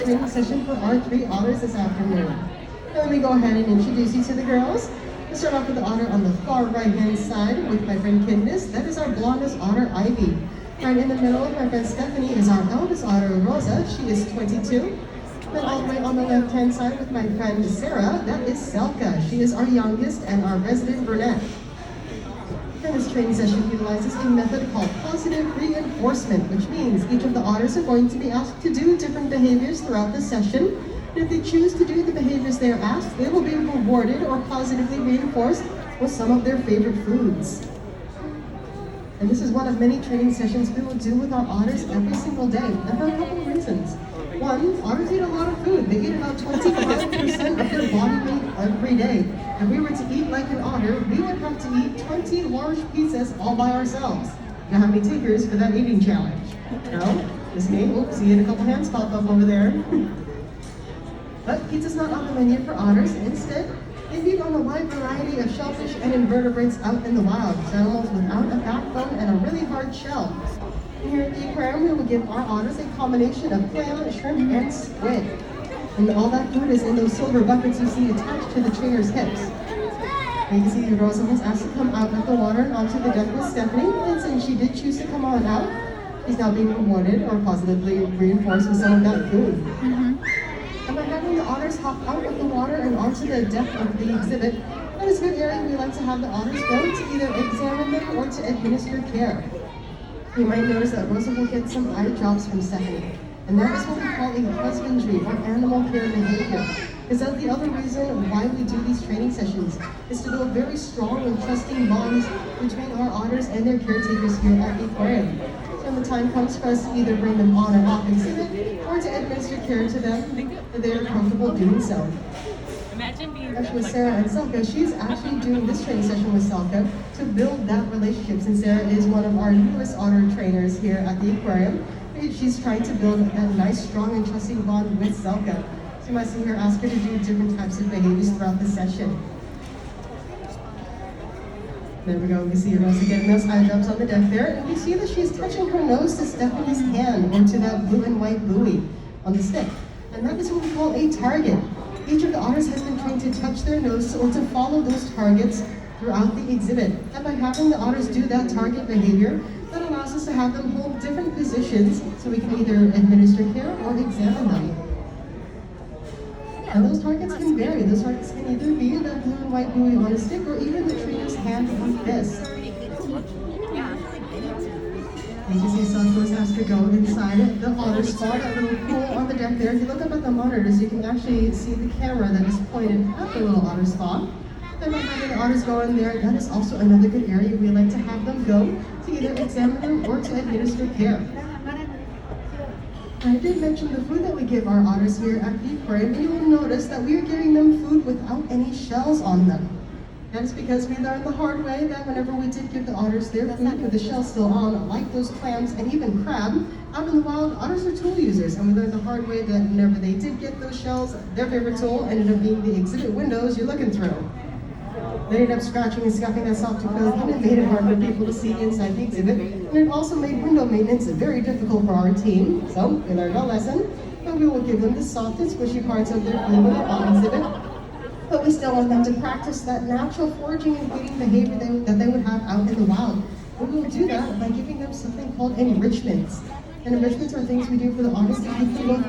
training session for our 3 otters this afternoon. Now let me go ahead and introduce you to the girls. We'll start off with the otter on the far right-hand side with my friend Kidness. That is our blondest otter, Ivy. Right in the middle with my friend Stephanie is our eldest otter, Rosa. She is 22. Then all the way on the left-hand side with my friend Sarah, that is Selka. She is our youngest and our resident brunette. And this training session utilizes a method called positive reinforcement, which means each of the otters are going to be asked to do different behaviors throughout the session. And if they choose to do the behaviors they are asked, they will be rewarded or positively reinforced with some of their favorite foods. And this is one of many training sessions we will do with our otters every single day, and for a couple of reasons. One, otters eat a lot of food. They eat about 25% of their body weight every day. If we were to eat like an otter, we would have to eat 20 large pizzas all by ourselves. Now, how many takers for that eating challenge? No? Just me? Oops, see a couple hands pop up over there. But pizza's not on the menu for otters. Instead, they feed on a wide variety of shellfish and invertebrates out in the wild, animals without a backbone and a really hard shell. Here at the aquarium, we will give our otters a combination of clam, shrimp, and squid. And all that food is in those silver buckets you see attached to the trainer's hips. And you can see Rosa was asked to come out of the water and onto the deck with Stephanie, and since she did choose to come on out, she's now being rewarded or positively reinforced with some of that food. And by having the otters hop out of the water and onto the deck of the exhibit, that is a good area we like to have the otters go to either examine them or to administer care. You might notice that Rosa will get some eye drops from Stephanie, and that is what we call a husbandry or animal care behavior. Because that's the other reason why we do these training sessions, is to build very strong and trusting bonds between our otters and their caretakers here at the aquarium. So when the time comes for us to either bring them on or off exhibit, or to administer care to them, they are comfortable doing so. Imagine being Actually, with Sarah and Selka, she's actually doing this training session with Selka to build that relationship, since Sarah is one of our newest otter trainers here at the aquarium. She's trying to build that nice, strong, and trusting bond with Selka. So you might see her ask her to do different types of behaviors throughout the session. There we go, we see Rosa getting those eye drops on the deck there, and we see that she's touching her nose to Stephanie's hand, or to that blue and white buoy on the stick. And that is what we call a target. Each of the otters has been trained to touch their nose or to follow those targets throughout the exhibit. And by having the otters do that target behavior, that allows us to have them hold different positions so we can either administer care or examine them. And those targets can vary. Those targets can either be that blue and white buoy on a stick or even the trainer's hand like this. You can see Selka was asked to go inside the otter spot, that little pool on the deck there. If you look up at the monitors, you can actually see the camera that is pointed at the little otter spot. And by having the otters go in there, that is also another good area we like to have them go to either examine them or to administer care. I did mention the food that we give our otters here at the aquarium, and you will notice that we are giving them food without any shells on them. That is because we learned the hard way that whenever we did give the otters their food with the shell still on, like those clams and even crab, out in the wild, otters are tool users, and we learned the hard way that whenever they did get those shells, their favorite tool ended up being the exhibit windows you're looking through. They ended up scratching and scuffing that soft acrylic, and it made it hard for people to see inside the exhibit, and it also made window maintenance very difficult for our team. So we learned our lesson, but we will give them the soft and squishy parts of their food when they're on exhibit. But we still want them to practice that natural foraging and feeding behavior that they would have out in the wild. And we will do that by giving them something called enrichments. And enrichments are things we do for the otters to keep them both